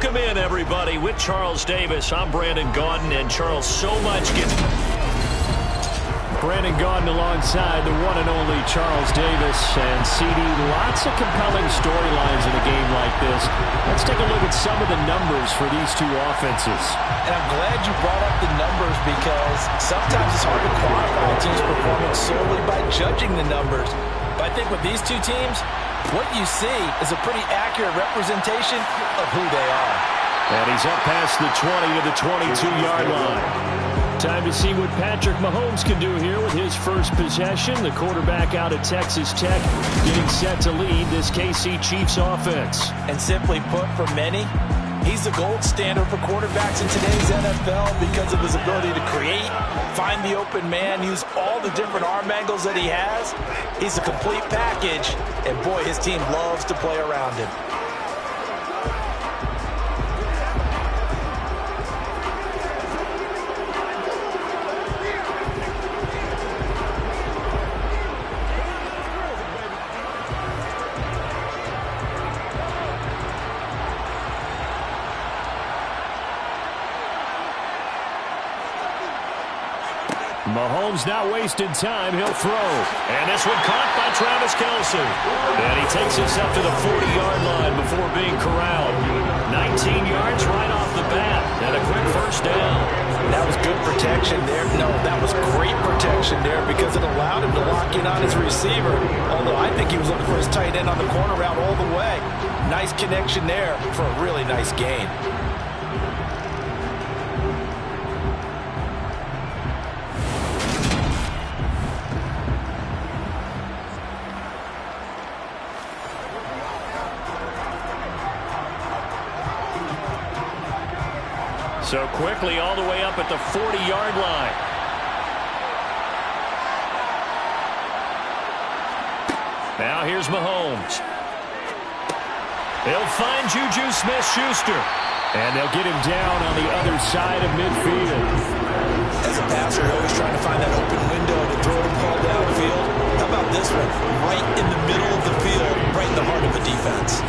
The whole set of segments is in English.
Welcome in, everybody. With Charles Davis, I'm Brandon Gaudin, and Charles, so much gets... Brandon Gaudin alongside the one and only Charles Davis. And CD, lots of compelling storylines in a game like this. Let's take a look at some of the numbers for these two offenses. And I'm glad you brought up the numbers, because sometimes it's hard to quantify a team's performance solely by judging the numbers. But I think with these two teams, what you see is a pretty accurate representation of who they are. And he's up past the 20 to the 22-yard line. Time to see what Patrick Mahomes can do here with his first possession. The quarterback out of Texas Tech getting set to lead this KC Chiefs offense. And simply put, for many, he's the gold standard for quarterbacks in today's NFL because of his ability to create, find the open man, use all the different arm angles that he has. He's a complete package, and boy, his team loves to play around him. Mahomes not wasting time. He'll throw. And this one caught by Travis Kelce. And he takes us up to the 40-yard line before being corralled. 19 yards right off the bat. And a quick first down. That was good protection there. No, that was great protection there, because it allowed him to lock in on his receiver. Although I think he was looking for his tight end on the corner route all the way. Nice connection there for a really nice gain. So quickly all the way up at the 40-yard line. Now here's Mahomes. They'll find Juju Smith-Schuster. And they'll get him down on the other side of midfield. As a passer, you're always trying to find that open window to throw the ball downfield. How about this one? Right in the middle of the field, right in the heart of the defense.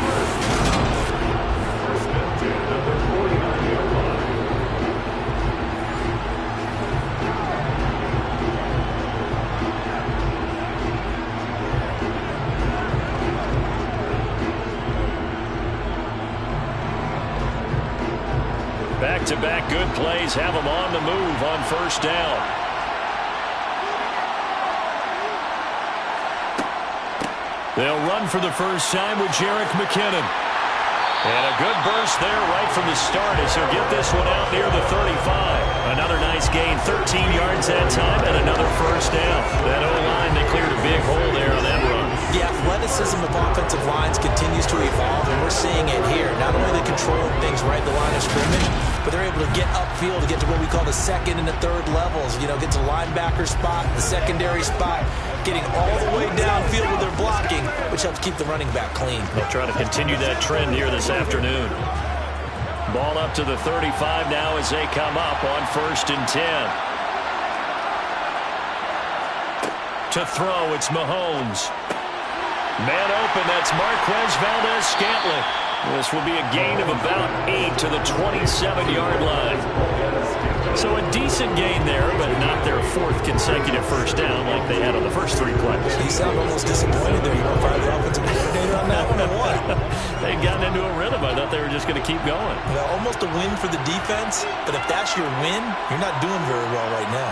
Back-to-back good plays have them on the move on first down. They'll run for the first time with Jerick McKinnon. And a good burst there right from the start as he'll get this one out near the 35. Another nice gain, 13 yards that time, and another first down. That O-line, they cleared a big hole there on that run. The athleticism of offensive lines continues to evolve, and we're seeing it here. Not only are they controlling things right at the line of scrimmage, but they're able to get upfield to get to what we call the second and the third levels. You know, get to the linebacker spot, the secondary spot, getting all the way downfield with their blocking, which helps keep the running back clean. They'll try to continue that trend here this afternoon. Ball up to the 35 now as they come up on 1st and 10. To throw, it's Mahomes. Man open, that's Marquez Valdez-Scantling. This will be a gain of about 8 to the 27-yard line. So a decent gain there, but not their 4th consecutive first down like they had on the first 3 plays. You sound almost disappointed there. You want to fire the offensive coordinator on that one or what? They'd gotten into a rhythm. I thought they were just going to keep going. Well, almost a win for the defense, but if that's your win, you're not doing very well right now.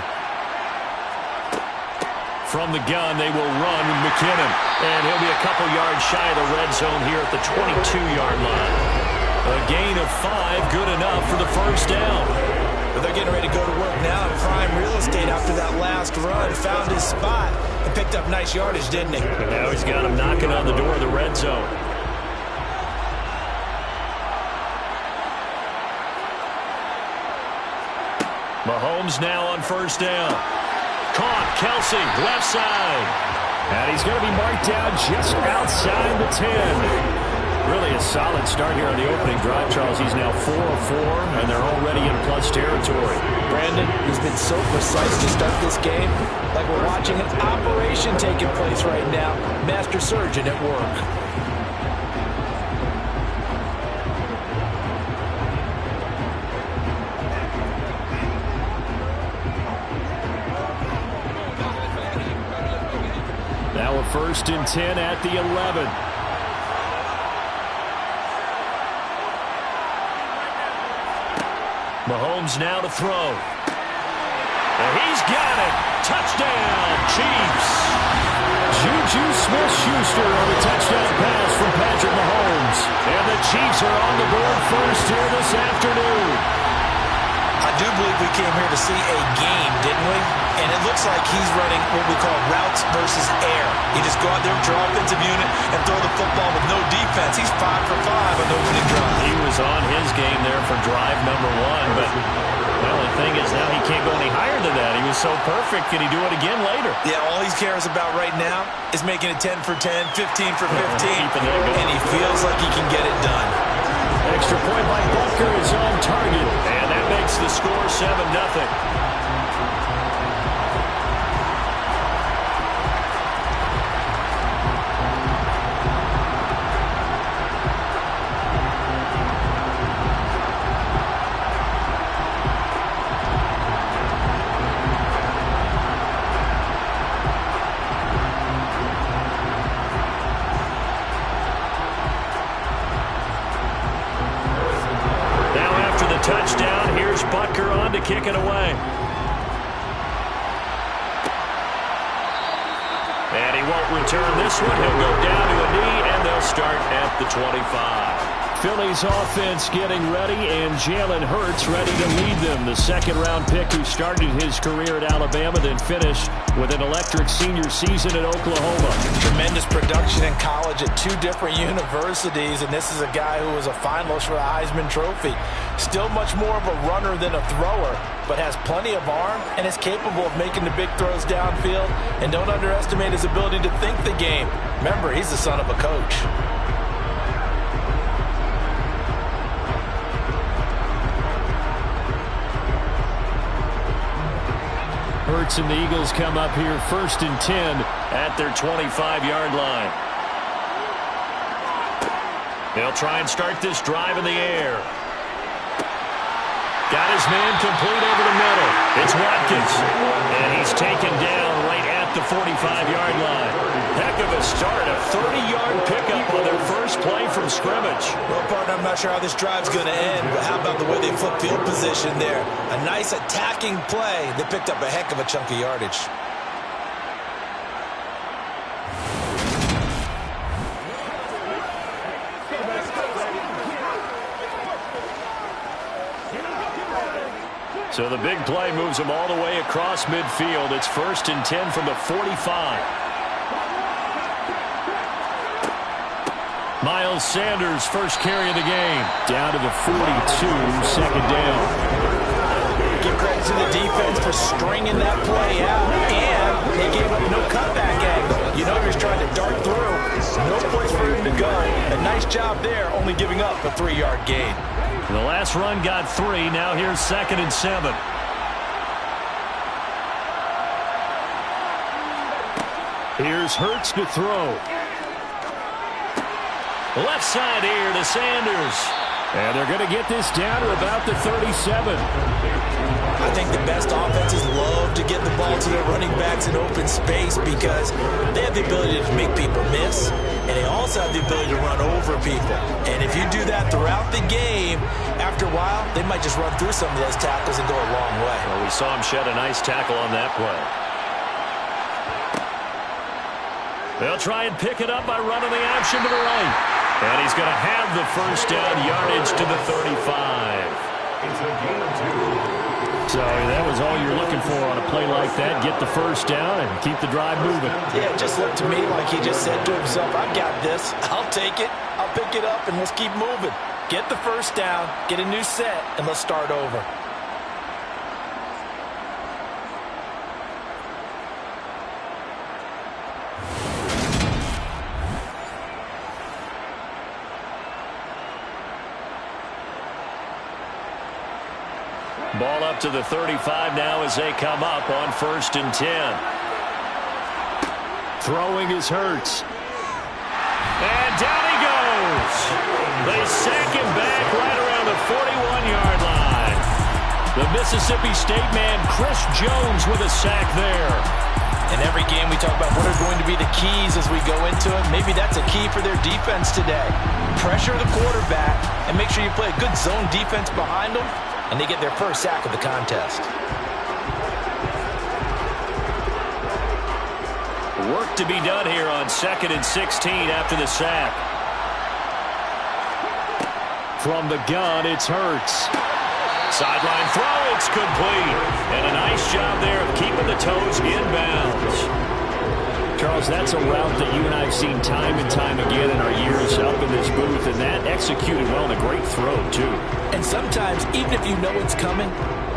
From the gun, they will run with McKinnon. And he'll be a couple yards shy of the red zone here at the 22-yard line. A gain of 5, good enough for the first down. But they're getting ready to go to work now in prime real estate after that last run. Found his spot and picked up nice yardage, didn't he? And now he's got him knocking on the door of the red zone. Mahomes now on first down. Caught, Kelce, left side. And he's going to be marked down just outside the 10. Really a solid start here on the opening drive, Charles. He's now 4 of 4, and they're already in plus territory. Brandon, he's been so precise to start this game, like we're watching an operation taking place right now. Master surgeon at work. Now a 1st and 10 at the 11. Mahomes now to throw. And he's got it. Touchdown, Chiefs. Juju Smith-Schuster on a touchdown pass from Patrick Mahomes. And the Chiefs are on the board first here this afternoon. I do believe we came here to see a game, didn't we? And it looks like he's running what we call routes versus air. You just go out there, draw offensive unit, and throw the football with no defense. He's 5 for 5 on the opening drive. He was on his game there for drive number 1, but well, the thing is now he can't go any higher than that. He was so perfect. Can he do it again later? Yeah, all he cares about right now is making it 10 for 10, 15 for 15, and he feels like he can get it done. Extra point by Butker is on target. And that makes the score 7-0. Touchdown. Here's Butker on to kick it away. And he won't return this one. He'll go down to a knee, and they'll start at the 25. Philly's offense getting ready, and Jalen Hurts ready to lead them. The second-round pick who started his career at Alabama, then finished with an electric senior season at Oklahoma. Tremendous production in college at 2 different universities, and this is a guy who was a finalist for the Heisman Trophy. Still much more of a runner than a thrower, but has plenty of arm and is capable of making the big throws downfield. And don't underestimate his ability to think the game. Remember, he's the son of a coach. Hurts and the Eagles come up here 1st and 10 at their 25-yard line. They'll try and start this drive in the air. Got his man complete over the middle. It's Watkins. And he's taken down right at the 45-yard line. Heck of a start. A 30-yard pickup on their first play from scrimmage. Well, partner, I'm not sure how this drive's going to end, but how about the way they flip field position there? A nice attacking play. They picked up a heck of a chunk of yardage. So the big play moves them all the way across midfield. It's 1st and 10 from the 45. Miles Sanders, first carry of the game. Down to the 42, second down. Give credit to the defense for stringing that play out, and they gave up no cutback angle. You know he's trying to dart through. No place for him to go. A nice job there, only giving up a 3-yard gain. The last run got 3. Now here's 2nd and 7. Here's Hurts to throw. Left side here to Sanders. And they're going to get this down to about the 37. I think the best offenses love to get the ball to their running backs in open space because they have the ability to make people miss, and they also have the ability to run over people. And if you do that throughout the game, after a while, they might just run through some of those tackles and go a long way. Well, we saw him shed a nice tackle on that play. They'll try and pick it up by running the option to the right. And he's going to have the first down, yardage to the 35. So that was all you're looking for on a play like that. Get the first down and keep the drive moving. Yeah, it just looked to me like he just said to himself, I've got this. I'll take it. I'll pick it up, and let's keep moving. Get the first down, get a new set, and let's start over. Ball up to the 35 now as they come up on 1st and 10. Throwing is Hurts. And down he goes. They sack him back right around the 41-yard line. The Mississippi State man, Chris Jones, with a sack there. In every game we talk about what are going to be the keys as we go into it. Maybe that's a key for their defense today. Pressure the quarterback and make sure you play a good zone defense behind them, and they get their first sack of the contest. Work to be done here on 2nd and 16 after the sack. From the gun, it's Hurts. Sideline throw, it's complete. And a nice job there of keeping the toes in bounds. Charles, that's a route that you and I have seen time and time again in our years up in this booth, and that executed well and a great throw, too. And sometimes, even if you know it's coming,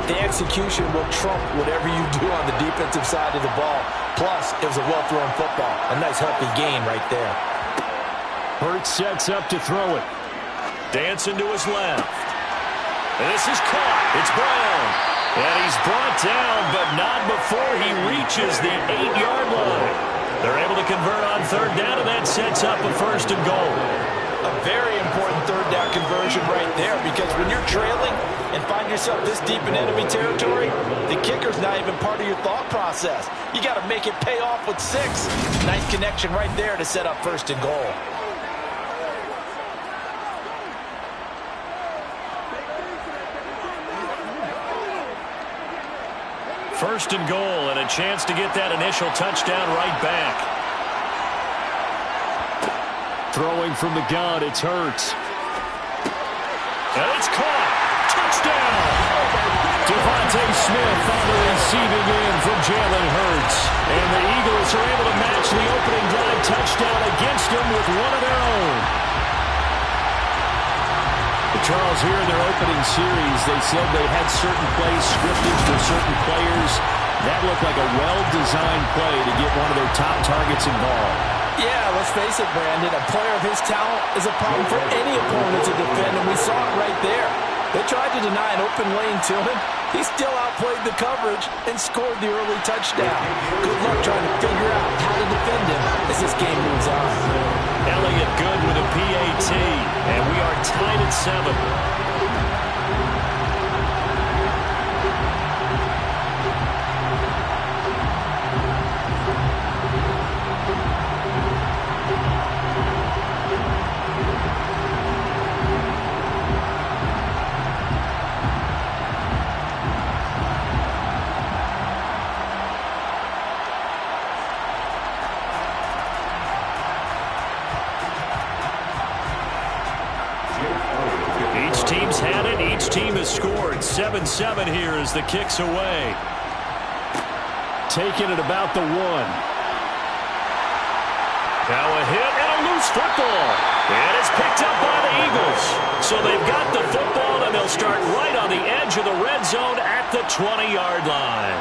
the execution will trump whatever you do on the defensive side of the ball. Plus, it was a well-thrown football. A nice, healthy gain right there. Hurts sets up to throw it. Dancing to his left. This is caught. It's Brown. And he's brought down, but not before he reaches the 8-yard line. They're able to convert on 3rd down, and that sets up a 1st and goal. A very important 3rd down conversion right there, because when you're trailing and find yourself this deep in enemy territory, the kicker's not even part of your thought process. You got to make it pay off with 6. Nice connection right there to set up 1st and goal. First and goal, and a chance to get that initial touchdown right back. Throwing from the gun, it's Hurts. And it's caught. Touchdown! Devontae Smith on the receiving end from Jalen Hurts. And the Eagles are able to match the opening drive touchdown against them with one of their own. Charles, here in their opening series, they said they had certain plays scripted for certain players. That looked like a well-designed play to get one of their top targets involved. Yeah, let's face it, Brandon. A player of his talent is a problem for any opponent to defend, and we saw it right there. They tried to deny an open lane to him. He still outplayed the coverage and scored the early touchdown. Good luck trying to figure out how to defend him as this game moves on. Elliott good with a PAT, and we are tied at 7. Each team's had it. Each team has scored. 7-7 here as the kick's away. Taking it about the 1. Now a hit and a loose football. And it's picked up by the Eagles. So they've got the football, and they'll start right on the edge of the red zone at the 20-yard line.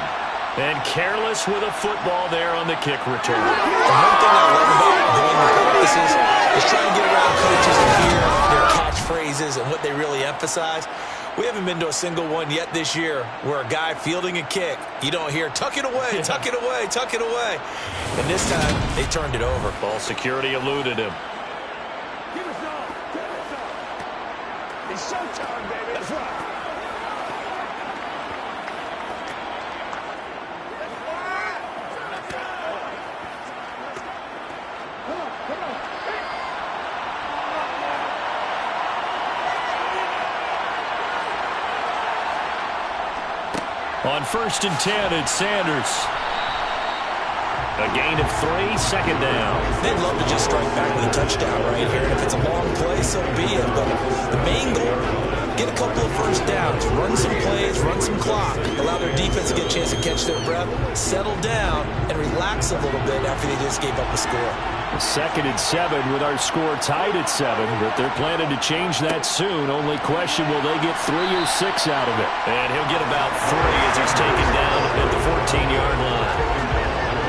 And careless with a football there on the kick return. The one thing I love about going to practices is trying to get around coaches and hear their catchphrases and what they really emphasize. We haven't been to a single one yet this year where a guy fielding a kick, you don't hear, tuck it away, tuck it away, tuck it away. And this time, they turned it over. Ball security eluded him. Give us all. Give us all. It's showtime, baby. That's right. On 1st and 10, it's Sanders. A gain of 3, 2nd down. They'd love to just strike back with a touchdown right here. And if it's a long play, so be it. But the main goal, get a couple of first downs, run some plays, run some clock, allow their defense to get a chance to catch their breath, settle down, and relax a little bit after they just gave up a score. 2nd and 7 with our score tied at 7, but they're planning to change that soon. Only question, will they get 3 or 6 out of it? And he'll get about 3 as he's taken down at the 14-yard line.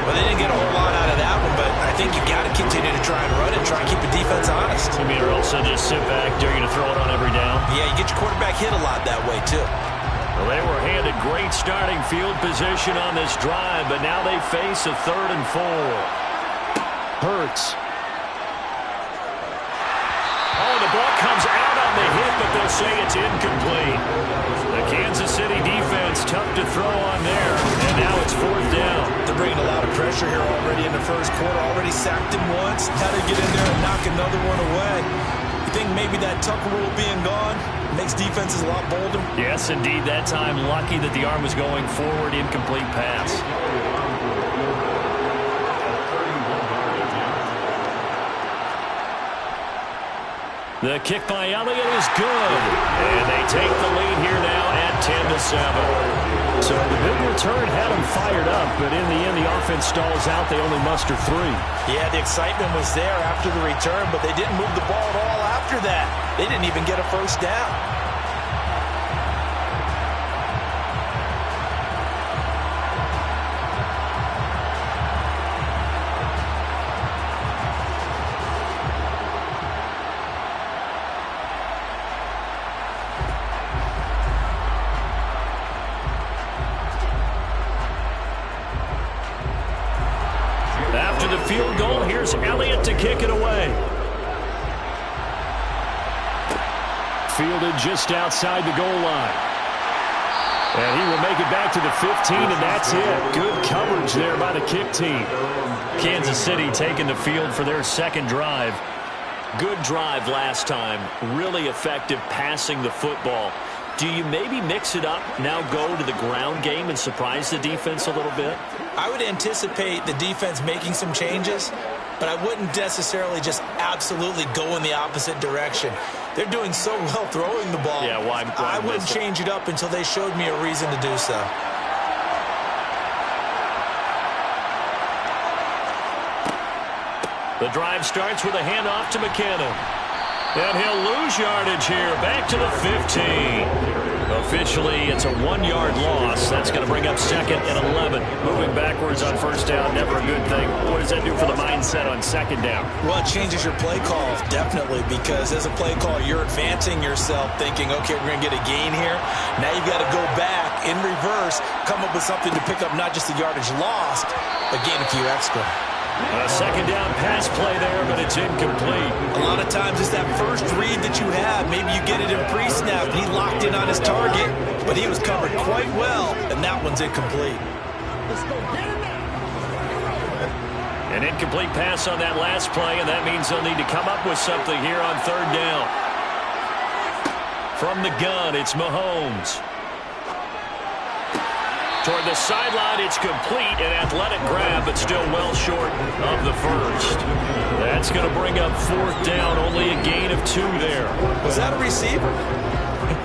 Well, they didn't get a whole lot out of that one, but I think you got to continue to try and run it, try and keep the defense honest. I mean, or else they'll just sit back, dare you to throw it on every down. Yeah, you get your quarterback hit a lot that way, too. Well, they were handed great starting field position on this drive, but now they face a 3rd and 4. Hurts. Oh, the ball comes out on the hit but they'll say it's incomplete. The Kansas City defense tough to throw on there, and now it's 4th down. They're bringing a lot of pressure here already in the first quarter. Already sacked him once. Had to get in there and knock another one away. You think maybe that Tucker rule being gone makes defenses a lot bolder? Yes, indeed. That time, lucky that the arm was going forward, incomplete pass. The kick by Elliott is good. And they take the lead here now at 10-7. So the big return had them fired up, but in the end, the offense stalls out. They only muster 3. Yeah, the excitement was there after the return, but they didn't move the ball at all after that. They didn't even get a first down. After the field goal, here's Elliott to kick it away. Fielded just outside the goal line. And he will make it back to the 15, and that's it. Good coverage there by the kick team. Kansas City taking the field for their second drive. Good drive last time. Really effective passing the football. Do you maybe mix it up, now go to the ground game and surprise the defense a little bit? I would anticipate the defense making some changes, but I wouldn't necessarily just absolutely go in the opposite direction. They're doing so well throwing the ball. Yeah, why I wouldn't change it up until they showed me a reason to do so. The drive starts with a handoff to McKinnon. And he'll lose yardage here, back to the 15. Officially, it's a 1-yard loss. That's going to bring up 2nd and 11. Moving backwards on first down, never a good thing. What does that do for the mindset on 2nd down? Well, it changes your play call, definitely, because as a play caller, you're advancing yourself thinking, okay, we're going to get a gain here. Now you've got to go back in reverse, come up with something to pick up not just the yardage lost, but gain a few extra. A 2nd down pass play there, but it's incomplete. A lot of times it's that first read that you have. Maybe you get it in pre-snap, and he locked in on his target, but he was covered quite well, and that one's incomplete. Let's go get him now. An incomplete pass on that last play, and that means they'll need to come up with something here on 3rd down. From the gun, it's Mahomes. Toward the sideline, it's complete, an athletic grab, but still well short of the first. That's going to bring up 4th down, only a gain of 2 there. Was that a receiver?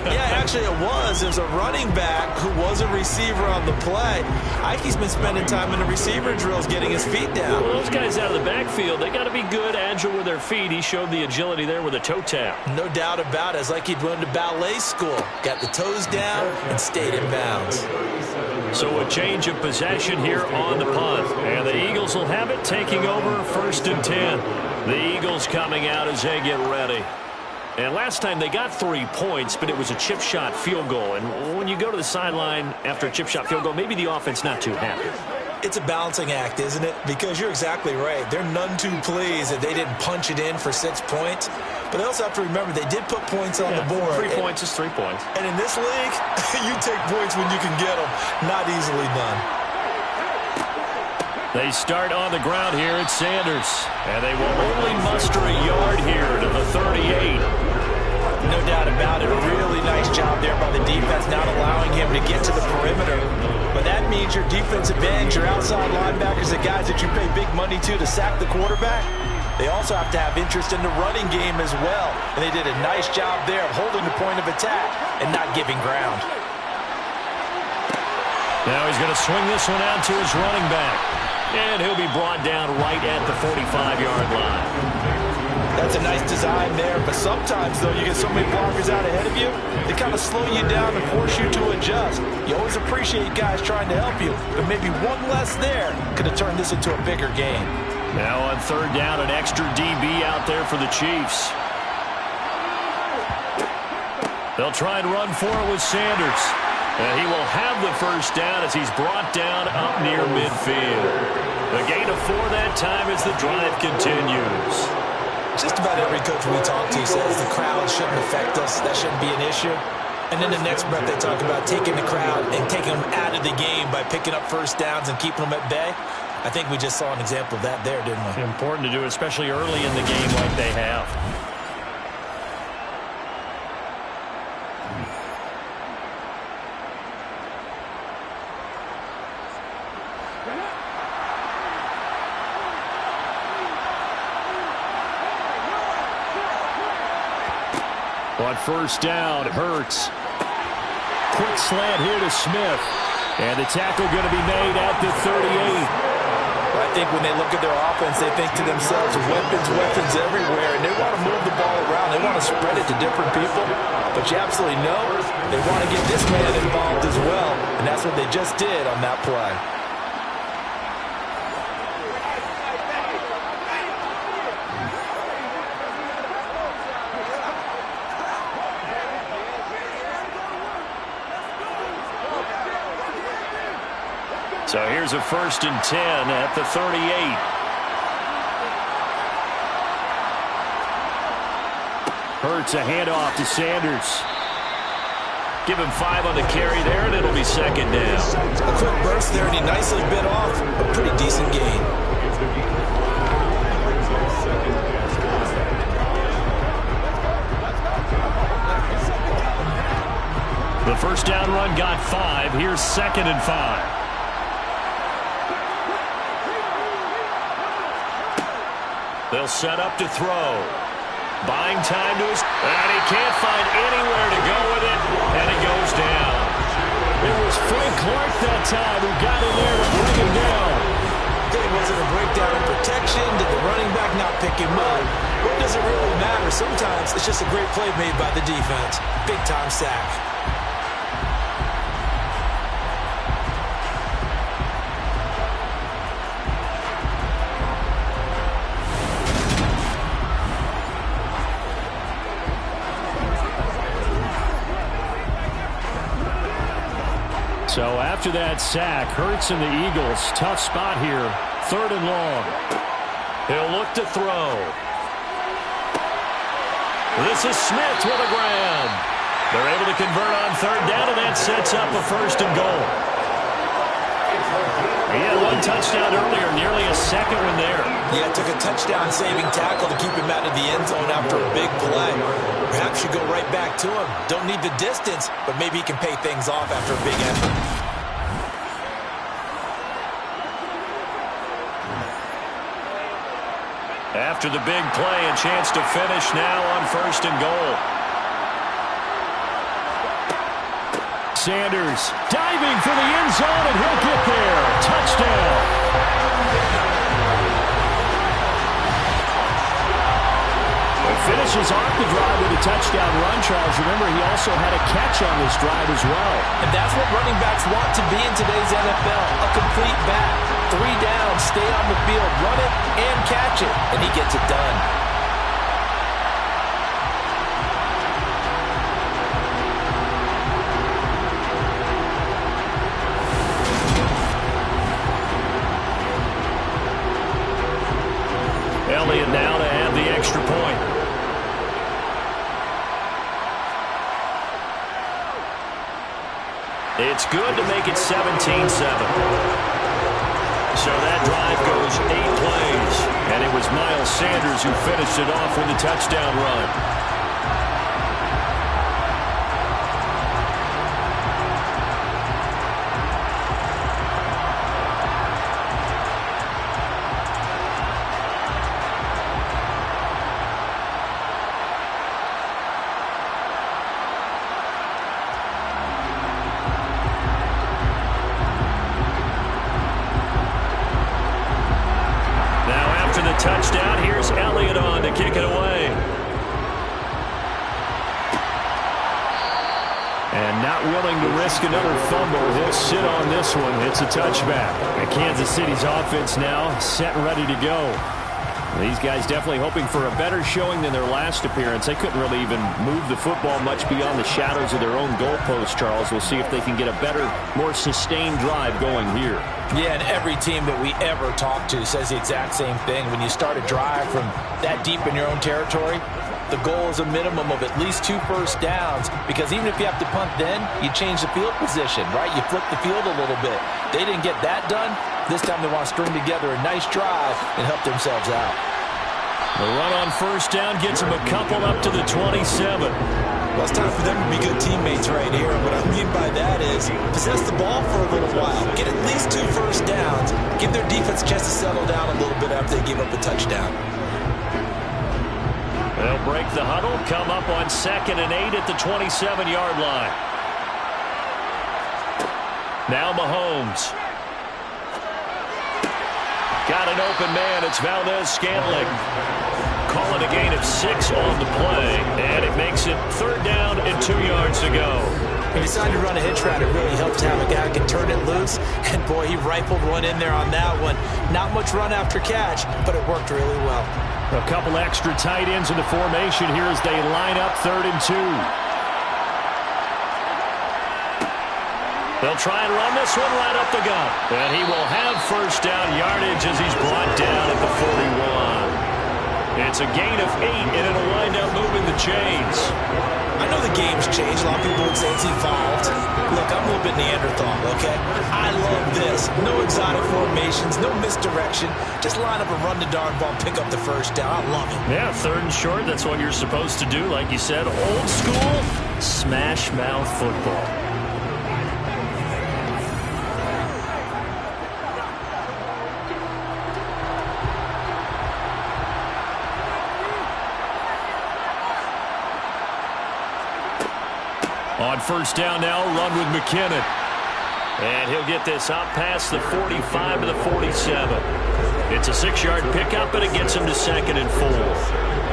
Yeah, actually it was. It was a running back who was a receiver on the play. Ike's been spending time in the receiver drills getting his feet down. Well, those guys out of the backfield, they got to be good, agile with their feet. He showed the agility there with a toe tap. No doubt about it. It's like he'd went to ballet school. Got the toes down and stayed in bounds. So a change of possession here on the punt. And the Eagles will have it, taking over 1st and 10. The Eagles coming out as they get ready. And last time they got 3 points, but it was a chip shot field goal. And when you go to the sideline after a chip shot field goal, maybe the offense not too happy. It's a balancing act, isn't it? Because you're exactly right. They're none too pleased that they didn't punch it in for 6 points. But they also have to remember they did put points on the board. 3 points is 3 points. And in this league, you take points when you can get them. Not easily done. They start on the ground here at Sanders. And they will only muster a yard here to the 38. No doubt about it. A really nice job there by the defense, not allowing him to get to the perimeter. But that means your defensive ends, your outside linebackers, the guys that you pay big money to sack the quarterback, they also have to have interest in the running game as well. And they did a nice job there of holding the point of attack and not giving ground. Now he's going to swing this one out to his running back. And he'll be brought down right at the 45-yard line. That's a nice design there, but sometimes, though, you get so many blockers out ahead of you, they kind of slow you down and force you to adjust. You always appreciate guys trying to help you, but maybe one less there could have turned this into a bigger game. Now on 3rd down, an extra DB out there for the Chiefs. They'll try and run for it with Sanders. And he will have the first down as he's brought down up near midfield. A gain of 4 that time as the drive continues. Just about every coach we talk to says the crowd shouldn't affect us. That shouldn't be an issue. And then the next breath they talk about taking the crowd and taking them out of the game by picking up first downs and keeping them at bay. I think we just saw an example of that there, didn't we? Important to do, especially early in the game like they have. On first down, Hurts. Quick slant here to Smith. And the tackle going to be made at the 38. I think when they look at their offense, they think to themselves, weapons everywhere, and they want to move the ball around. They want to spread it to different people. But you absolutely know they want to get this man involved as well, and that's what they just did on that play. So here's a 1st and 10 at the 38. Hurts a handoff to Sanders. Give him 5 on the carry there, and it'll be 2nd down. A quick burst there, and he nicely bit off a pretty decent gain. The first down run got 5. Here's 2nd and 5. They'll set up to throw. Buying time to his... And he can't find anywhere to go with it. And it goes down. It was Frank Clark that time who got in there to bring him down. Was it a breakdown in protection? Did the running back not pick him up? What does it really matter? Sometimes it's just a great play made by the defense. Big-time sack. So after that sack, Hurts and the Eagles, tough spot here. 3rd and long. He'll look to throw. This is Smith with a grab. They're able to convert on 3rd down, and that sets up a 1st and goal. He had 1 touchdown earlier, nearly a 2nd one there. Yeah, took a touchdown-saving tackle to keep him out of the end zone after a big play. Perhaps you go right back to him. Don't need the distance, but maybe he can pay things off after a big effort. After the big play, a chance to finish now on 1st and goal. Sanders diving for the end zone, and he'll get there. Touchdown. Finishes off the drive with a touchdown run, Charles. Remember, he also had a catch on this drive as well. And that's what running backs want to be in today's NFL, a complete back. 3 downs, stay on the field, run it, and catch it, and he gets it done. Elliott now to add the extra point. It's good to make it 17-7. So that drive goes 8 plays, and it was Miles Sanders who finished it off with a touchdown run. Touchdown. Here's Elliott on to kick it away. And not willing to risk another fumble. He'll sit on this one. It's a touchback. And Kansas City's offense now set and ready to go. These guys definitely hoping for a better showing than their last appearance. They couldn't really even move the football much beyond the shadows of their own goalpost, Charles. We'll see if they can get a better, more sustained drive going here. Yeah, and every team that we ever talk to says the exact same thing. When you start a drive from that deep in your own territory, the goal is a minimum of at least 2 first downs, because even if you have to punt then, you change the field position, right? You flip the field a little bit. They didn't get that done. This time they want to string together a nice drive and help themselves out. The run on first down gets them a couple up to the 27. Well, it's time for them to be good teammates right here. What I mean by that is possess the ball for a little while. Get at least 2 first downs. Give their defense a chance to settle down a little bit after they give up a touchdown. They'll break the huddle, come up on 2nd and 8 at the 27-yard line. Now Mahomes. Got an open man. It's Valdez-Scantling. Calling a gain of 6 on the play, and it makes it 3rd down and 2 yards to go. He decided to run a hitch route. It really helps to have a guy who can turn it loose. And, boy, he rifled one in there on that one. Not much run after catch, but it worked really well. A couple extra tight ends in the formation here as they line up 3rd and 2. They'll try and run this one right up the gut. And he will have first down yardage as he's brought down at the 41. It's a gain of 8, and it'll wind up moving the chains. I know the game's changed. A lot of people would say it's evolved. Look, I'm a little bit Neanderthal, okay? I love this. No exotic formations, no misdirection. Just line up and run the darn ball, pick up the first down. I love it. Yeah, 3rd and short, that's what you're supposed to do. Like you said, old school, smash mouth football. On first down now, run with McKinnon. And he'll get this out past the 45 to the 47. It's a 6-yard pickup, and it gets him to 2nd and 4.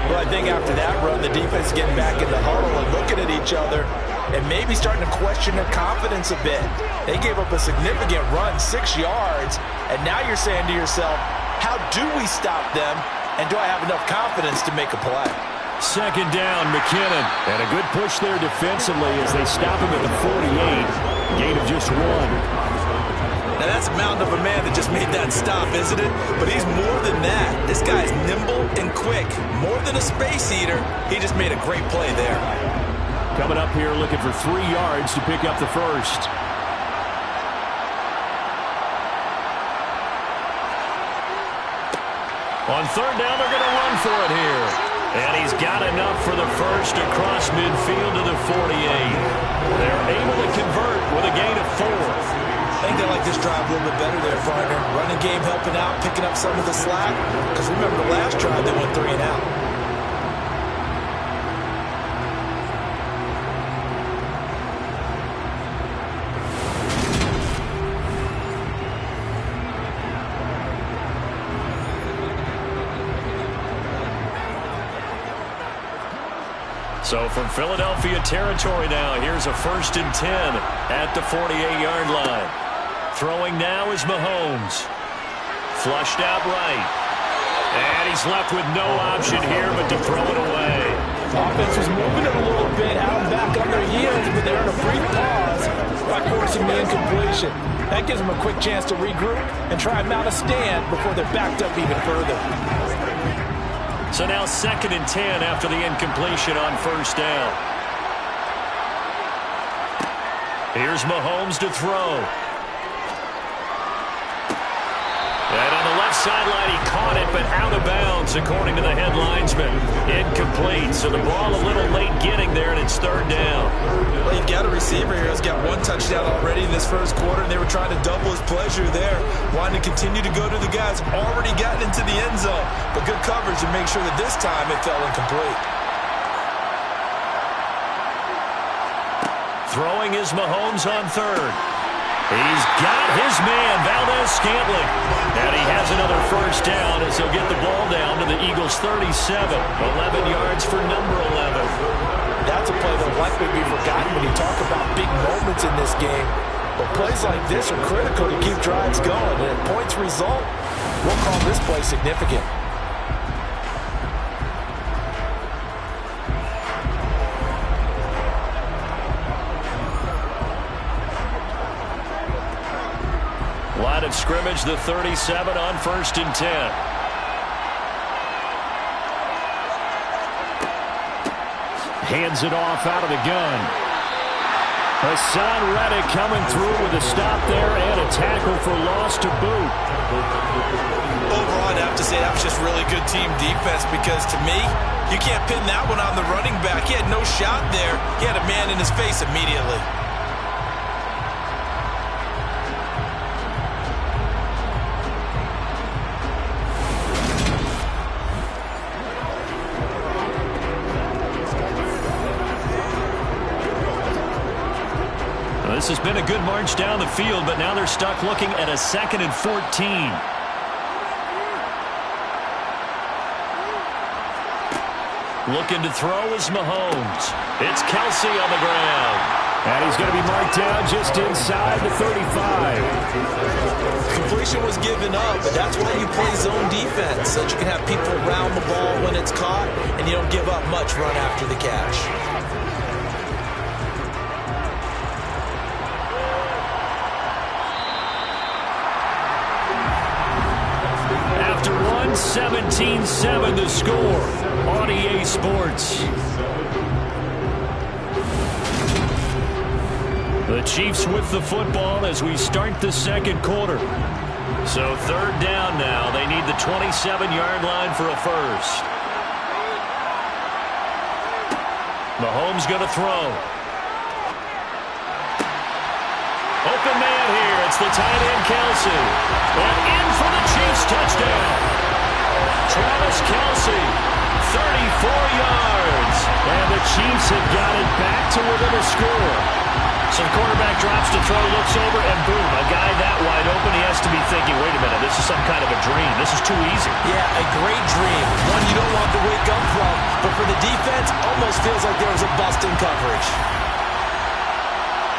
Well, I think after that run, the defense is getting back in the huddle and looking at each other and maybe starting to question their confidence a bit. They gave up a significant run, 6 yards, and now you're saying to yourself, how do we stop them, and do I have enough confidence to make a play? 2nd down, McKinnon. And a good push there defensively as they stop him at the 48. Gain of just 1. Now that's a mountain of a man that just made that stop, isn't it? But he's more than that. This guy's nimble and quick. More than a space eater. He just made a great play there. Coming up here looking for 3 yards to pick up the first. On 3rd down, they're going to run for it here. And he's got enough for the first across midfield to the 48. They're able to convert with a gain of 4. I think they like this drive a little bit better there, partner. Running game helping out, picking up some of the slack. Because remember the last drive, they went 3 and out. So from Philadelphia territory now, here's a 1st and 10 at the 48-yard line. Throwing now is Mahomes. Flushed out right. And he's left with no option here but to throw it away. Offense was moving it a little bit, out and back on their heels, but they're in a brief pause by forcing the incompletion. That gives them a quick chance to regroup and try and mount a stand before they're backed up even further. So now 2nd and 10 after the incompletion on first down. Here's Mahomes to throw. And on the left sideline, he caught it, but out of bounds, according to the head linesman. Incomplete, so the ball a little late getting there, and it's 3rd down. Well, you've got a receiver here who's got 1 touchdown already in this first quarter, and they were trying to double his pleasure there, wanting to continue to go to the guys already gotten into the end zone. But good coverage to make sure that this time it fell incomplete. Throwing is Mahomes on 3rd. He's got his man, Valdez-Scantling. And he has another first down as he'll get the ball down to the Eagles' 37. 11 yards for number 11. That's a play that will likely be forgotten when you talk about big moments in this game. But plays like this are critical to keep drives going. And if points result, we'll call this play significant. of scrimmage, the 37 on 1st and 10. Hands it off out of the gun. Hassan Reddick coming through with a stop there and a tackle for loss to boot. Overall, I'd have to say that was just really good team defense because, to me, you can't pin that one on the running back. He had no shot there. He had a man in his face immediately. This has been a good march down the field, but now they're stuck looking at a 2nd and 14. Looking to throw is Mahomes. It's Kelsey on the ground. And he's going to be marked down just inside the 35. Completion was given up, but that's why you play zone defense, so that you can have people around the ball when it's caught, and you don't give up much run after the catch. After 17-7 the score on EA Sports. The Chiefs with the football as we start the 2nd quarter. So 3rd down now. They need the 27-yard line for a first. Mahomes going to throw. Open man here. It's the tight end, Kelsey. And in for the Chiefs touchdown. Travis Kelsey, 34 yards. And the Chiefs have got it back to within a score. So the quarterback drops to throw, looks over, and boom, a guy that wide open, he has to be thinking, wait a minute, this is some kind of a dream. This is too easy. Yeah, a great dream. One you don't want to wake up from. But for the defense, almost feels like there was a bust in coverage.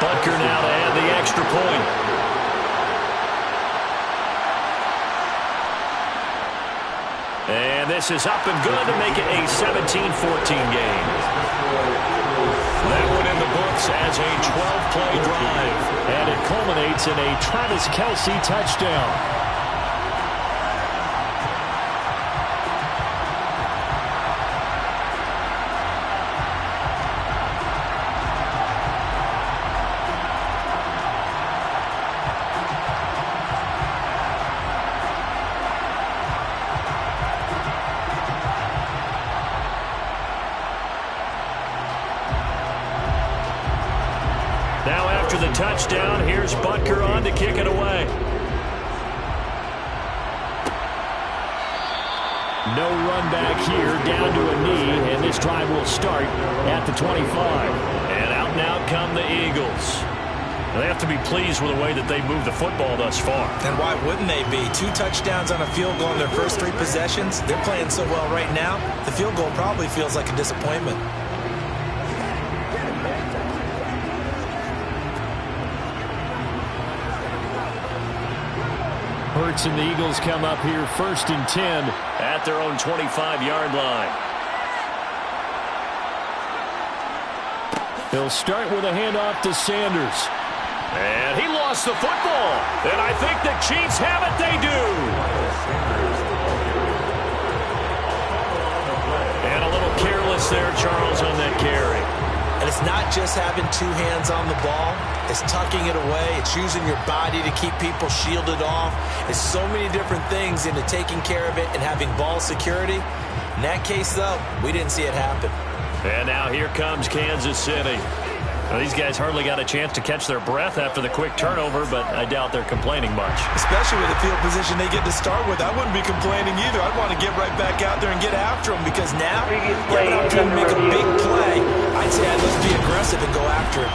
Butker now to add the extra point. And this is up and good to make it a 17-14 game. That one in the books as a 12-play drive. And it culminates in a Travis Kelsey touchdown. Now after the touchdown, here's Butker on to kick it away. No run back here, down to a knee, and this drive will start at the 25. And out come the Eagles. They have to be pleased with the way that they moved the football thus far. And why wouldn't they be? 2 touchdowns on a field goal in their first 3 possessions. They're playing so well right now, the field goal probably feels like a disappointment. Hurts and the Eagles come up here 1st and 10 at their own 25-yard line. They'll start with a handoff to Sanders. And he lost the football. And I think the Chiefs have it. They do. And a little careless there, Charles, on that carry. And it's not just having 2 hands on the ball. It's tucking it away. It's using your body to keep people shielded off. It's so many different things into taking care of it and having ball security. In that case, though, we didn't see it happen. And now here comes Kansas City. Now, these guys hardly got a chance to catch their breath after the quick turnover, but I doubt they're complaining much. Especially with the field position they get to start with. I wouldn't be complaining either. I'd want to get right back out there and get after them because now you have an opportunity to make a big play. I'd say let's be aggressive and go after it.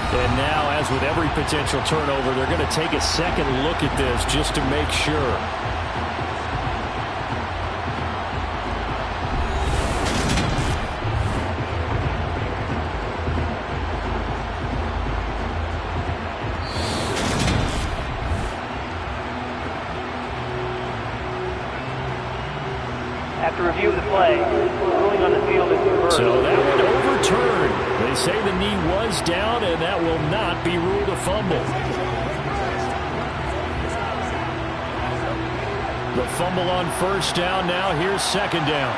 And now, as with every potential turnover, they're going to take a second look at this just to make sure. After review of the play, ruling on the field is reversed. So that one overturned. They say the knee was down, and that will not be ruled a fumble. The fumble on first down. Now here's second down.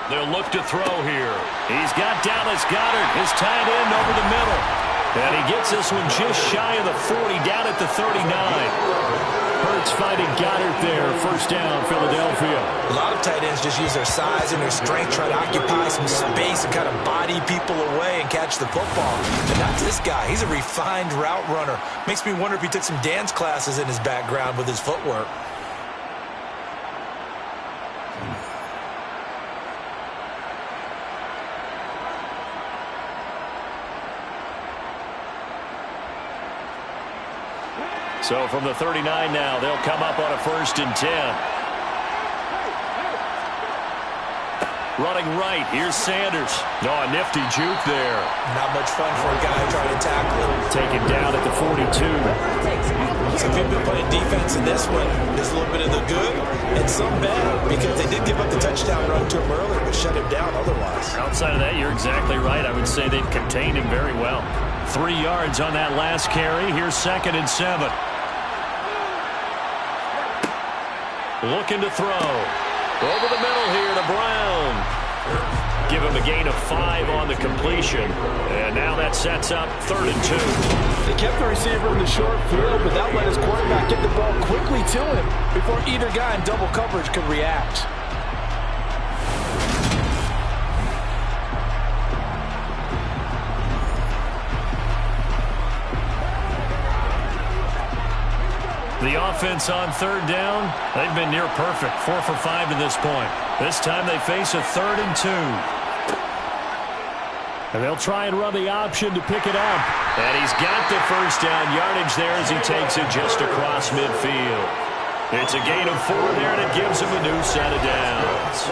They'll look to throw here. He's got Dallas Goedert, his tight end, over the middle. And he gets this one just shy of the 40, down at the 39. Hurts finding Goedert there. First down, Philadelphia. A lot of tight ends just use their size and their strength, try to occupy some space and kind of body people away and catch the football. But not this guy. He's a refined route runner. Makes me wonder if he took some dance classes in his background with his footwork. So from the 39 now, they'll come up on a 1st and 10. Running right, here's Sanders. Oh, a nifty juke there. Not much fun for a guy trying to tackle him. Taken down at the 42. So if you've been playing defense in this one, there's a little bit of the good and some bad, because they did give up the touchdown run to him earlier, but shut him down otherwise. Outside of that, you're exactly right. I would say they've contained him very well. 3 yards on that last carry. Here's 2nd and 7. Looking to throw. Over the middle here to Brown. Give him a gain of 5 on the completion. And now that sets up 3rd and 2. They kept the receiver in the short field, but that let his quarterback get the ball quickly to him before either guy in double coverage could react. The offense on 3rd down, they've been near perfect. 4 for 5 to this point. This time they face a 3rd and 2. And they'll try and run the option to pick it up. And he's got the first down yardage there as he takes it just across midfield. It's a gain of 4 there, and it gives him a new set of downs.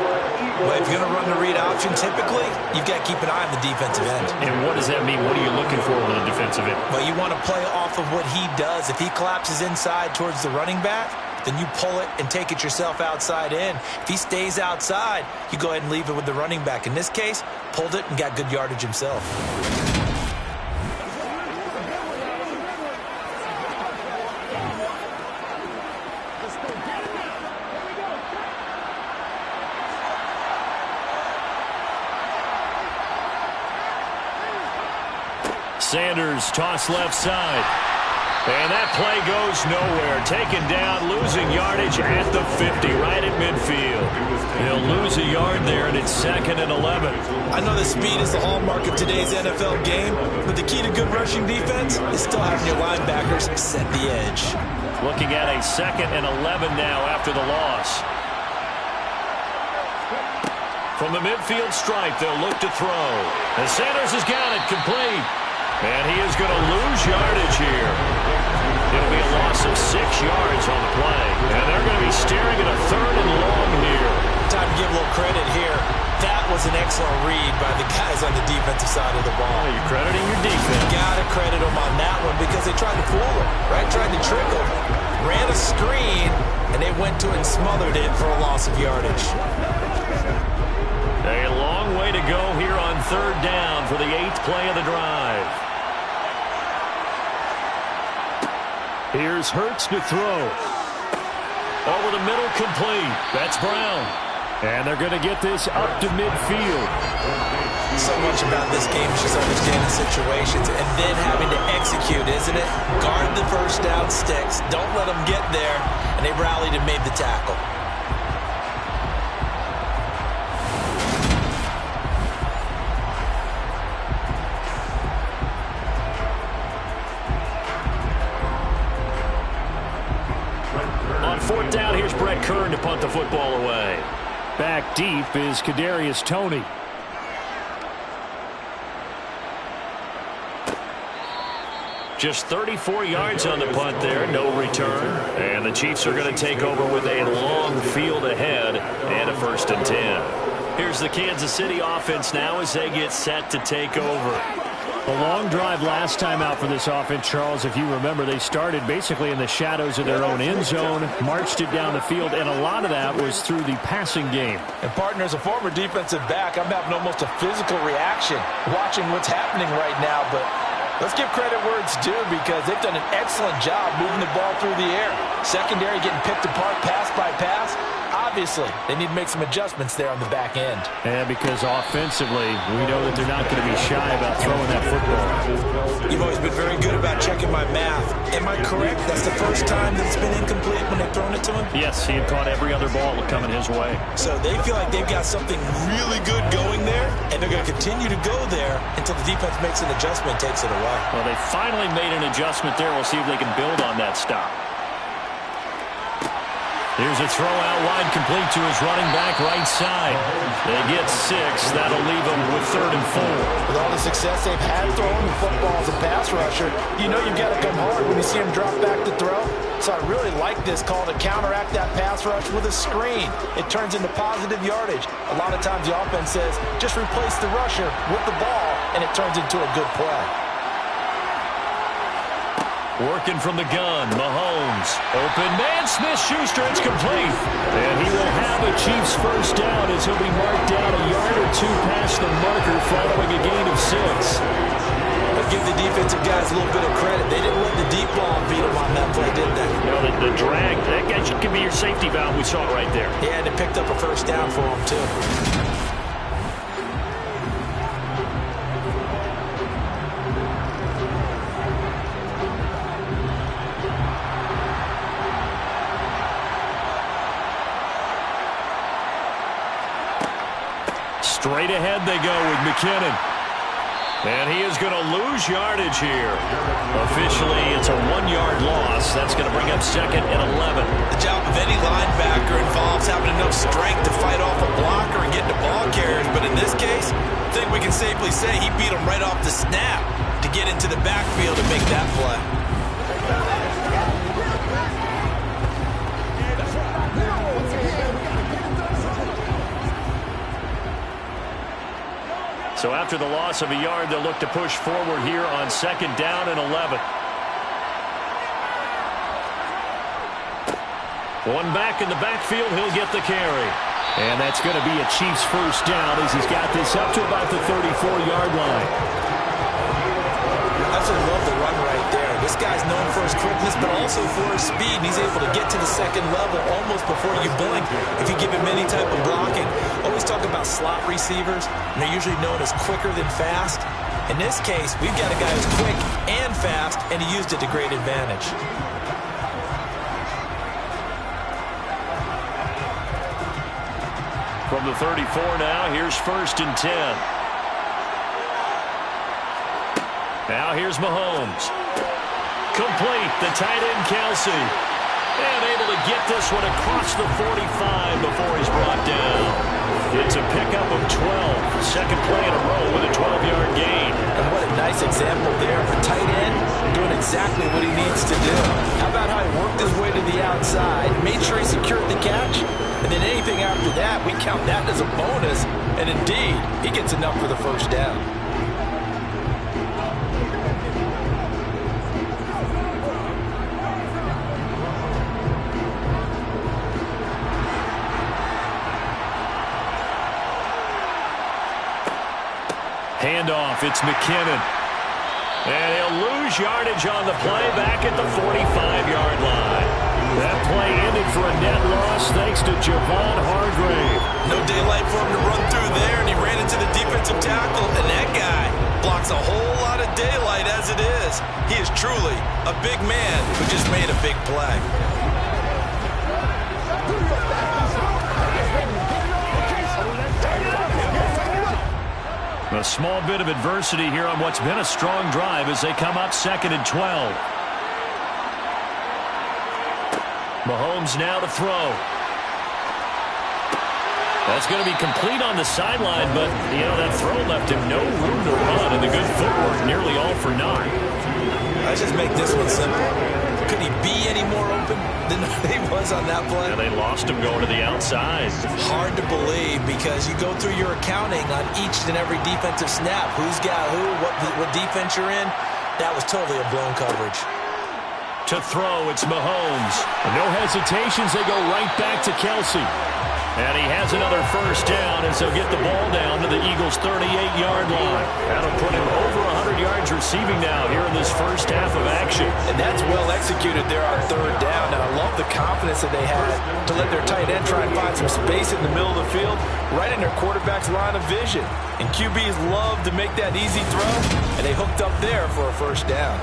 Well, if you're going to run the read option, typically, you've got to keep an eye on the defensive end. And what does that mean? What are you looking for with a defensive end? Well, you want to play off of what he does. If he collapses inside towards the running back, then you pull it and take it yourself outside in. If he stays outside, you go ahead and leave it with the running back. In this case, pulled it and got good yardage himself. Sanders toss left side. And that play goes nowhere. Taken down, losing yardage at the 50, right at midfield. He'll lose a yard there, and it's 2nd and 11. I know that speed is the hallmark of today's NFL game, but the key to good rushing defense is still having your linebackers set the edge. Looking at a 2nd and 11 now after the loss. From the midfield stripe, they'll look to throw. And Sanders has got it complete. And he is going to lose yardage here. It'll be a loss of 6 yards on the play. And they're going to be staring at a 3rd and long here. Time to give a little credit here. That was an excellent read by the guys on the defensive side of the ball. Oh, you're crediting your defense. Got to credit them on that one because they tried to fool him, right? Tried to trick him. Ran a screen, and they went to it and smothered it for a loss of yardage. A long way to go here on 3rd down for the 8th play of the drive. Here's Hurts to throw. Over the middle, complete. That's Brown. And they're going to get this up to midfield. So much about this game is just understanding situations and then having to execute, isn't it? Guard the first down sticks. Don't let them get there. And they rallied and made the tackle. On 4th down, here's Brett Kern to punt the football away. Back deep is Kadarius Toney. Just 34 yards on the punt there, no return. And the Chiefs are going to take over with a long field ahead and a 1st and 10. Here's the Kansas City offense now as they get set to take over. A long drive last time out for this offense, Charles. If you remember, they started basically in the shadows of their own end zone, marched it down the field, and a lot of that was through the passing game. And, partner, as a former defensive back, I'm having almost a physical reaction watching what's happening right now. But Let's give credit where it's due because they've done an excellent job moving the ball through the air. Secondary getting picked apart pass by pass. Obviously, they need to make some adjustments there on the back end. Yeah, because offensively, we know that they're not going to be shy about throwing that football. You've always been very good about checking my math. Am I correct? That's the first time that it's been incomplete when they've thrown it to him? Yes, he had caught every other ball coming his way. So they feel like they've got something really good going there, and they're going to continue to go there until the defense makes an adjustment and takes it away. Well, they finally made an adjustment there. We'll see if they can build on that stop. Here's a throw out wide, complete to his running back right side. They get 6. That'll leave them with 3rd and 4. With all the success they've had throwing the football as a pass rusher, you know you've got to come hard when you see him drop back to throw. So I really like this call to counteract that pass rush with a screen. It turns into positive yardage. A lot of times the offense says, just replace the rusher with the ball, and it turns into a good play. Working from the gun, Mahomes. Open man, Smith-Schuster, it's complete. And he will have a Chiefs first down as he'll be marked down a yard or 2 past the marker following a gain of 6. But give the defensive guys a little bit of credit. They didn't let the deep ball beat them on that play, did they? No, the drag, that could be your safety valve. We saw it right there. Yeah, and it picked up a first down for them, too. Straight ahead they go with McKinnon. And he is going to lose yardage here. Officially, it's a 1-yard loss. That's going to bring up 2nd and 11. The job of any linebacker involves having enough strength to fight off a blocker and get to ball carriers. But in this case, I think we can safely say he beat him right off the snap to get into the backfield and make that play. So after the loss of a yard, they'll look to push forward here on 2nd down and 11. One back in the backfield, he'll get the carry. And that's going to be a Chiefs first down as he's got this up to about the 34-yard line. I absolutely love the run right there. This guy's known for his quickness, but also for his speed. He's able to get to the 2nd level almost before you blink if you give him any type of blocking. Always talk about slot receivers, and they're usually known as quicker than fast. In this case, we've got a guy who's quick and fast, and he used it to great advantage. From the 34 now, here's 1st and 10. Now here's Mahomes. Complete, the tight end Kelsey. And able to get this one across the 45 before he's brought down. It's a pickup of 12. Second play in a row with a 12-yard gain. And what a nice example there of a tight end doing exactly what he needs to do. How about how he worked his way to the outside, made sure he secured the catch, and then anything after that, we count that as a bonus. And indeed, he gets enough for the first down. Handoff, it's McKinnon. And he'll lose yardage on the play back at the 45-yard line. That play ended for a net loss thanks to Javon Hargrave. No daylight for him to run through there, and he ran into the defensive tackle, and that guy blocks a whole lot of daylight as it is. He is truly a big man who just made a big play. A small bit of adversity here on what's been a strong drive as they come up 2nd and 12. Mahomes now to throw. That's going to be complete on the sideline, but, you know, that throw left him no room to run, and the good footwork nearly all for naught. Let's just make this one simple. Could he be any more open than he was on that play? Yeah, they lost him going to the outside. Hard to believe because you go through your accounting on each and every defensive snap. Who's got who, what defense you're in. That was totally a blown coverage. To throw, it's Mahomes. No hesitations, they go right back to Kelsey. And he has another first down as they'll get the ball down to the Eagles' 38-yard line. That'll put him over 100 yards receiving now here in this first half of action. And that's well executed there on third down. And I love the confidence that they had to let their tight end try and find some space in the middle of the field, right in their quarterback's line of vision. And QBs love to make that easy throw, and they hooked up there for a first down.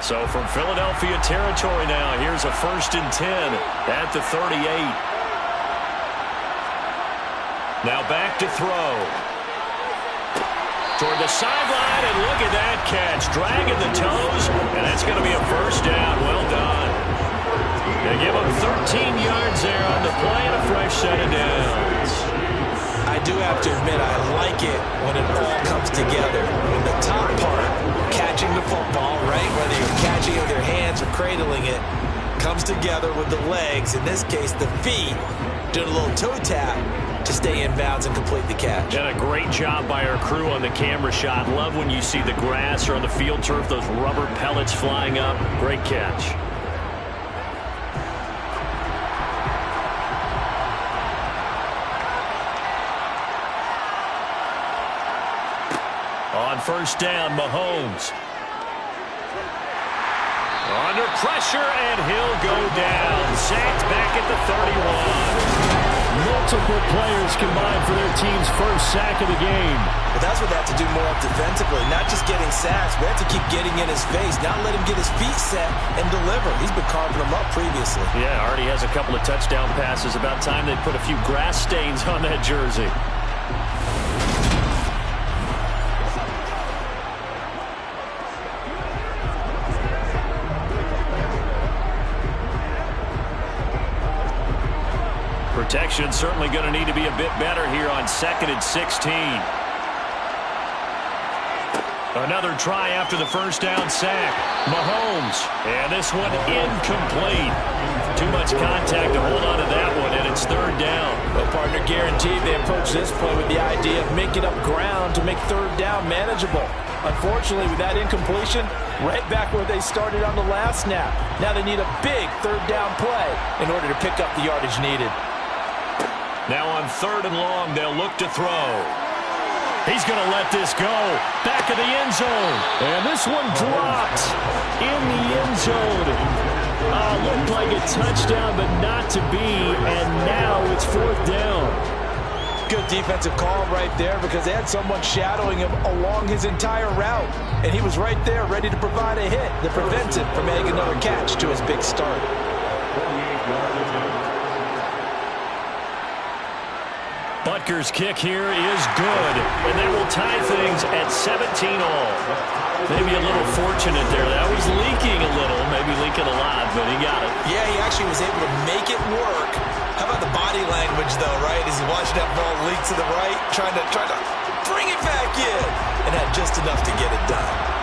So from Philadelphia territory now, here's a 1st and 10 at the 38. Now back to throw. Toward the sideline, and look at that catch. Dragging the toes, and that's going to be a first down. Well done. They give him 13 yards there on the play and a fresh set of downs. I do have to admit, I like it when it all comes together. When the top part, catching the football, right, whether you're catching it with your hands or cradling it, comes together with the legs, in this case the feet, doing a little toe tap to stay in bounds and complete the catch. And a great job by our crew on the camera shot. Love when you see the grass or on the field turf, those rubber pellets flying up. Great catch. On first down, Mahomes. Under pressure, and he'll go down. Sacked back at the 31. Multiple players combined for their team's first sack of the game. But that's what they have to do more of defensively, not just getting sacks. We have to keep getting in his face, not let him get his feet set and deliver. He's been carving them up previously. Yeah, already has a couple of touchdown passes. About time they put a few grass stains on that jersey. Protection certainly going to need to be a bit better here on 2nd and 16. Another try after the first down sack. Mahomes. And this one incomplete. Too much contact to hold on to that one, and it's 3rd down. Well, partner, guaranteed they approach this play with the idea of making up ground to make 3rd down manageable. Unfortunately, with that incompletion, right back where they started on the last snap. Now they need a big 3rd down play in order to pick up the yardage needed. Now on 3rd and long, they'll look to throw. He's going to let this go. Back of the end zone. And this one dropped in the end zone. Looked like a touchdown, but not to be. And now it's 4th down. Good defensive call right there because they had someone shadowing him along his entire route. And he was right there ready to provide a hit that prevents him from adding another catch to his big start. Butker's kick here is good, and that will tie things at 17 all. Maybe a little fortunate there. That was leaking a little, maybe leaking a lot, but he got it. Yeah, he actually was able to make it work. How about the body language, though, right? As he watched that ball leak to the right, trying to bring it back in, and had just enough to get it done.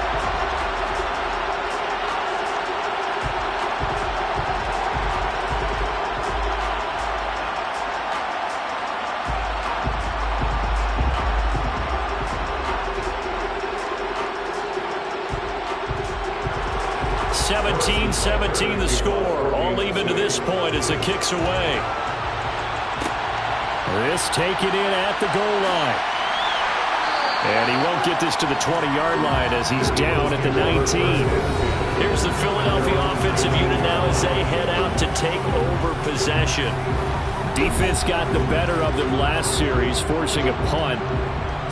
(17-17) the score. All even to this point as the kick's away. This taken in at the goal line. And he won't get this to the 20-yard line as he's down at the 19. Here's the Philadelphia offensive unit now as they head out to take over possession. Defense got the better of them last series, forcing a punt.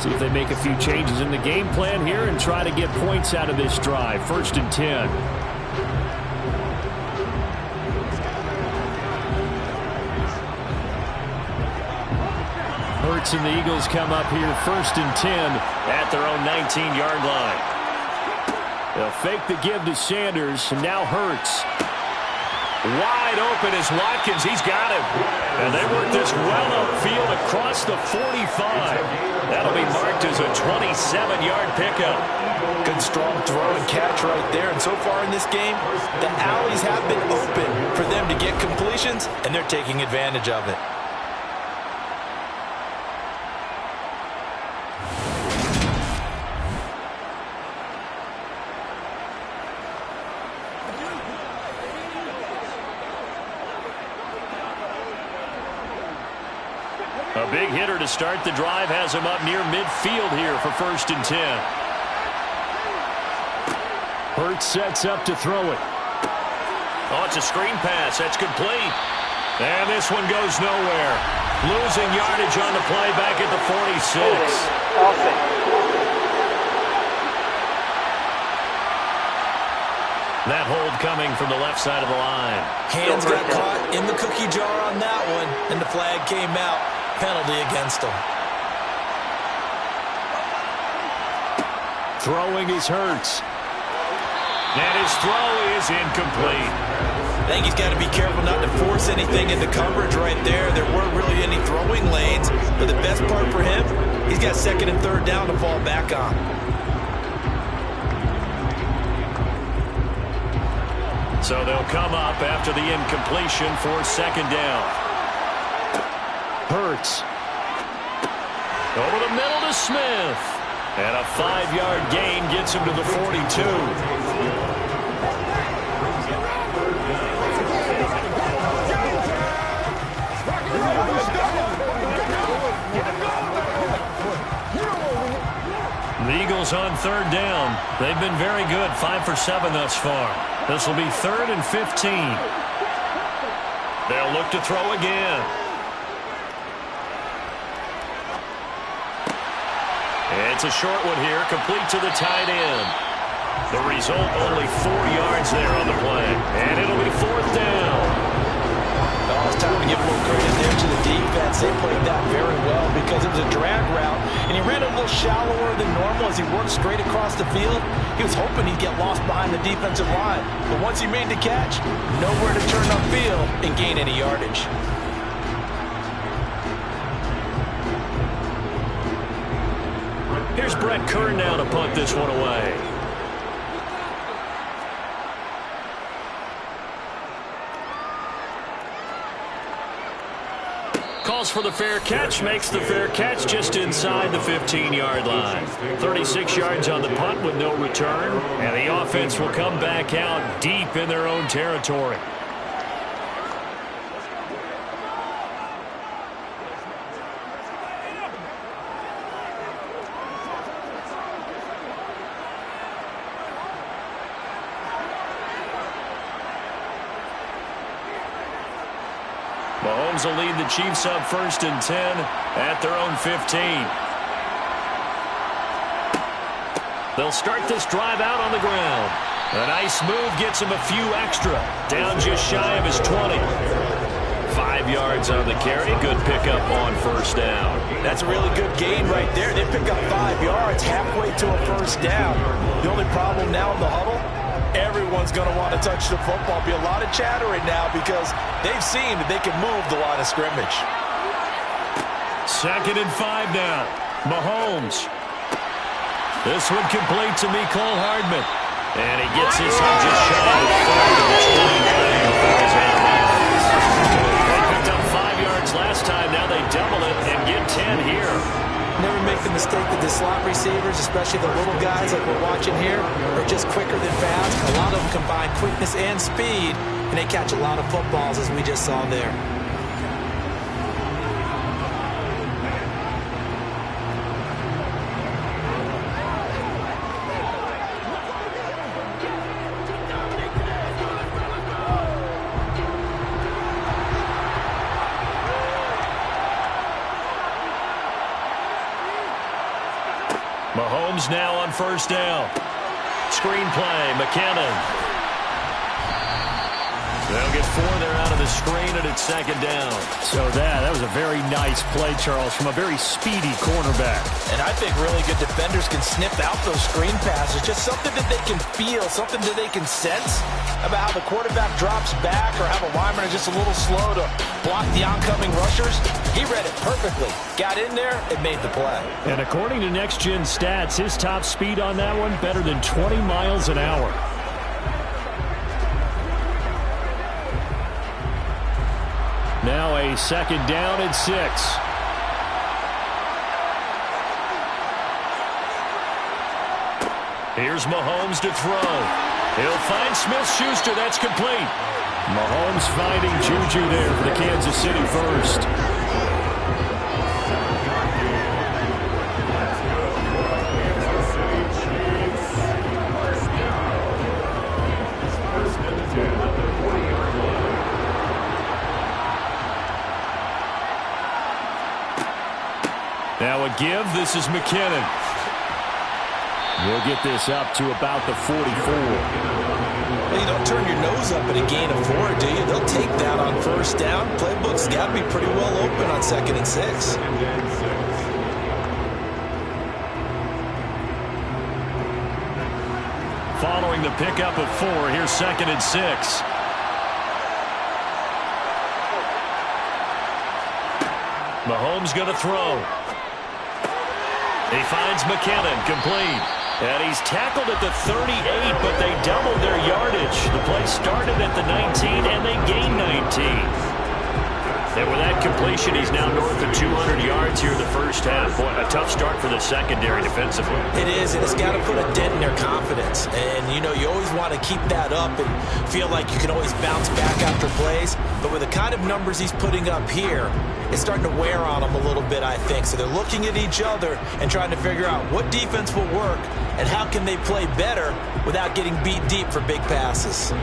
See if they make a few changes in the game plan here and try to get points out of this drive. 1st and 10. Hurts and the Eagles come up here 1st and 10 at their own 19-yard line. They'll fake the give to Sanders, and now Hurts. Wide open is Watkins. He's got him. And they work this well upfield across the 45. That'll be marked as a 27-yard pickup. Good strong throw and catch right there. And so far in this game, the alleys have been open for them to get completions, and they're taking advantage of it. A big hitter to start the drive has him up near midfield here for 1st and 10. Hurts sets up to throw it. Oh, it's a screen pass. That's complete. And this one goes nowhere. Losing yardage on the play back at the 46. That hold coming from the left side of the line. Hands got caught in the cookie jar on that one, and the flag came out. Penalty against him. Throwing is Hurts. And his throw is incomplete. I think he's got to be careful not to force anything into coverage right there. There weren't really any throwing lanes, but the best part for him, he's got 2nd and 3rd down to fall back on. So they'll come up after the incompletion for 2nd down. Hurts. Over the middle to Smith. And a 5-yard gain gets him to the 42. The Eagles on 3rd down. They've been very good, 5 for 7 thus far. This will be 3rd and 15. They'll look to throw again. It's a short one here, complete to the tight end. The result, only 4 yards there on the play. And it'll be 4th down. Oh, it's time to give a little credit there to the defense. They played that very well because it was a drag route, and he ran a little shallower than normal as he worked straight across the field. He was hoping he'd get lost behind the defensive line, but once he made the catch, nowhere to turn upfield and gain any yardage. Here's Brett Kern now to punt this one away. Calls for the fair catch, makes the fair catch just inside the 15-yard line. 36 yards on the punt with no return, and the offense will come back out deep in their own territory. Mahomes will lead the Chiefs up 1st and 10 at their own 15. They'll start this drive out on the ground. A nice move gets him a few extra. Down just shy of his 20. 5 yards on the carry. Good pickup on 1st down. That's a really good gain right there. They pick up 5 yards halfway to a 1st down. The only problem now in the huddle, everyone's going to want to touch the football. Be a lot of chattering now because they've seen that they can move the line of scrimmage. 2nd and 5 now. Mahomes. This one complete to Mecole Hardman. And he gets this one just shy of the 29. They picked up 5 yards last time. Now they double it and get 10 here. Never make the mistake that the slot receivers, especially the little guys like we're watching here, are just quicker than fast. A lot of them combine quickness and speed, and they catch a lot of footballs, as we just saw there. Mahomes now on 1st down. Screen play, McKinnon. They'll get 4 there out of the screen, and it's 2nd down. So that was a very nice play, Charles, from a very speedy cornerback. And I think really good defenders can sniff out those screen passes. Just something that they can feel, something that they can sense about how the quarterback drops back or how the linemen are just a little slow to block the oncoming rushers. He read it perfectly. Got in there and made the play. And according to Next Gen Stats, his top speed on that one better than 20 miles an hour. Now a 2nd down and 6. Here's Mahomes to throw. He'll find Smith-Schuster. That's complete. Mahomes finding Juju there for the Kansas City first. a give. This is McKinnon. He'll get this up to about the 44. Well, you don't turn your nose up at a gain of 4, do you? They'll take that on first down. Playbook's got to be pretty well open on 2nd and 6. Following the pickup of 4, here's 2nd and 6. Mahomes going to throw. He finds McKinnon, complete. And he's tackled at the 38, but they doubled their yardage. The play started at the 19, and they gained 19. And with that completion, he's now north of 200 yards here in the first half. Boy, a tough start for the secondary defensively. It is, and it's got to put a dent in their confidence. And, you know, you always want to keep that up and feel like you can always bounce back after plays. But with the kind of numbers he's putting up here, it's starting to wear on them a little bit, I think. So they're looking at each other and trying to figure out what defense will work and how can they play better without getting beat deep for big passes.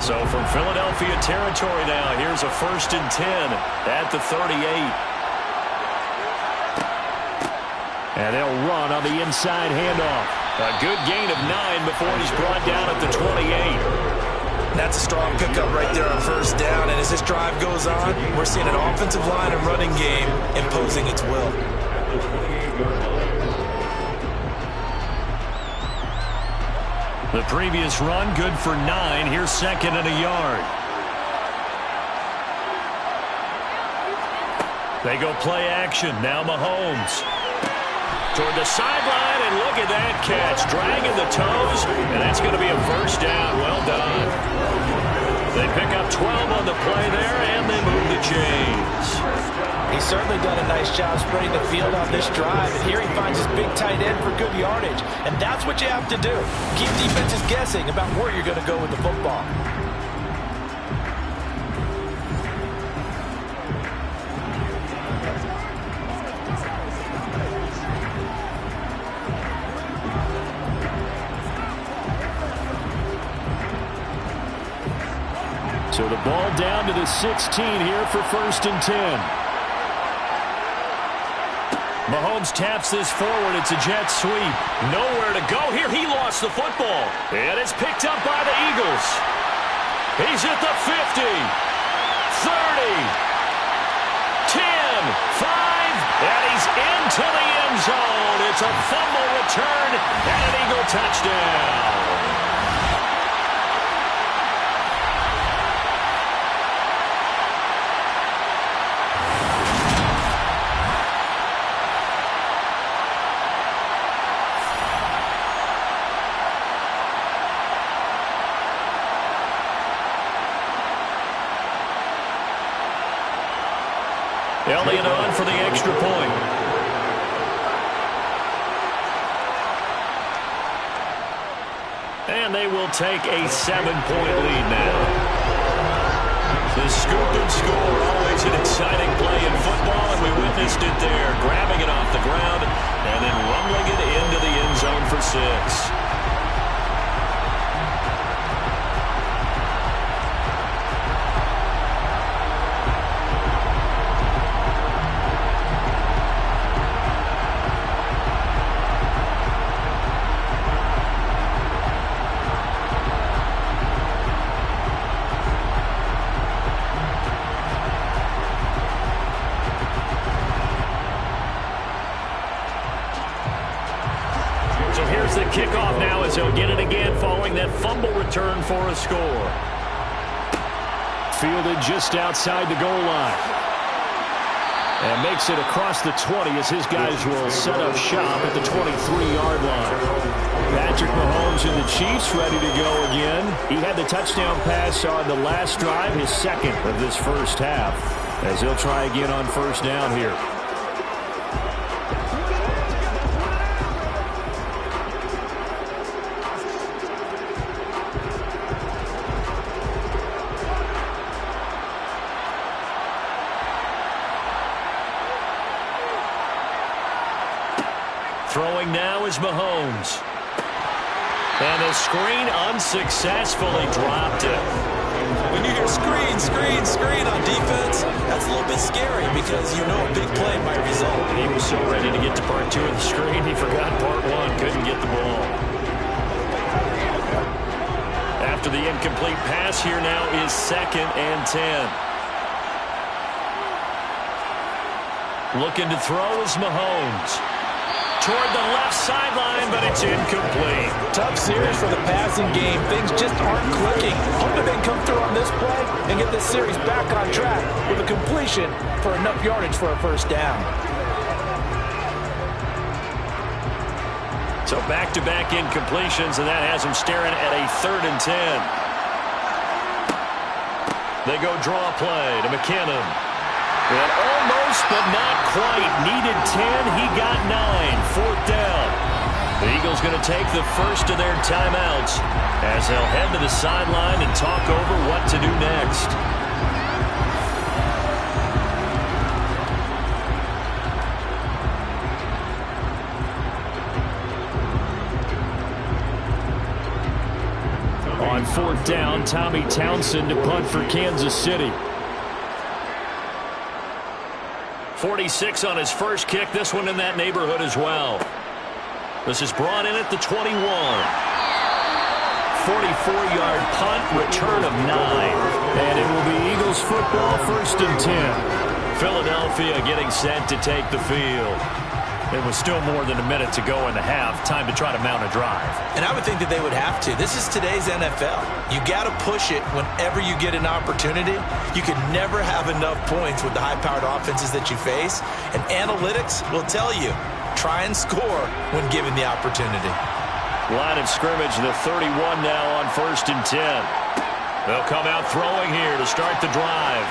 So from Philadelphia territory now, here's a 1st and 10 at the 38. And they'll run on the inside handoff. A good gain of 9 before he's brought down at the 28. That's a strong pickup right there on first down. And as this drive goes on, we're seeing an offensive line and running game imposing its will. The previous run, good for 9. Here's 2nd and a yard. They go play action. Now Mahomes. Toward the sideline, and look at that catch. Dragging the toes, and that's going to be a first down. Well done. They pick up 12 on the play there, and they move the chains. He's certainly done a nice job spreading the field on this drive, and here he finds his big tight end for good yardage. And that's what you have to do. Keep defenses guessing about where you're going to go with the football. So the ball down to the 16 here for 1st and 10. Mahomes taps this forward. It's a jet sweep. Nowhere to go here. He lost the football. And it's picked up by the Eagles. He's at the 50, 30, 10, 5, and he's into the end zone. It's a fumble return and an Eagle touchdown. Elliott on for the extra point. And they will take a 7-point lead now. The scoop and score, always an exciting play in football, and we witnessed it there, grabbing it off the ground and then rumbling it into the end zone for 6. The kickoff now as he'll get it again following that fumble return for a score. Fielded just outside the goal line. And makes it across the 20 as his guys will set up shop at the 23-yard line. Patrick Mahomes and the Chiefs ready to go again. He had the touchdown pass on the last drive, his 2nd of this first half, as he'll try again on first down here. Throwing now is Mahomes. And the screen unsuccessfully dropped it. When you hear screen, screen, screen on defense, that's a little bit scary because you know a big play might result. He was so ready to get to part 2 of the screen, he forgot part 1, couldn't get the ball. After the incomplete pass, here now is 2nd and 10. Looking to throw is Mahomes. Toward the left sideline, but it's incomplete. Tough series for the passing game. Things just aren't clicking. Hoping they can come through on this play and get this series back on track with a completion for enough yardage for a first down. So back-to-back incompletions, and that has him staring at a 3rd and 10. They go draw play to McKinnon. And almost, but not quite. Needed 10. He got 9. 4th down. The Eagles going to take the first of their timeouts as they'll head to the sideline and talk over what to do next. On 4th down, Tommy Townsend to punt for Kansas City. 46 on his first kick. This one in that neighborhood as well. This is brought in at the 21. 44-yard punt, return of 9. And it will be Eagles football, 1st and 10. Philadelphia getting set to take the field. It was still more than a minute to go in the half. Time to try to mount a drive. And I would think that they would have to. This is today's NFL. You got to push it whenever you get an opportunity. You can never have enough points with the high-powered offenses that you face. And analytics will tell you, try and score when given the opportunity. Line of scrimmage, the 31 now on 1st and 10. They'll come out throwing here to start the drive.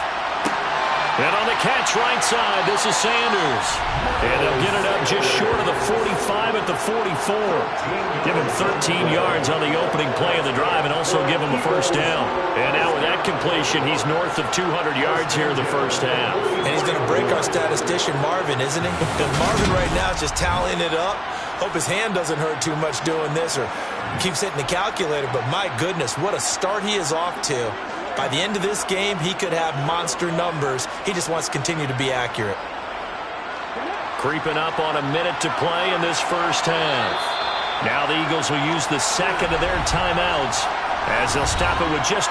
And on the catch right side, this is Sanders. And they'll get it up just short of the 45 at the 44. Give him 13 yards on the opening play of the drive and also give him a first down. And now with that completion, he's north of 200 yards here in the first half. And he's going to break our statistician Marvin, isn't he? And Marvin right now is just tallying it up. Hope his hand doesn't hurt too much doing this or keeps hitting the calculator. But my goodness, what a start he is off to. By the end of this game, he could have monster numbers. He just wants to continue to be accurate. Creeping up on a minute to play in this first half. Now the Eagles will use the 2nd of their timeouts as they'll stop it with just over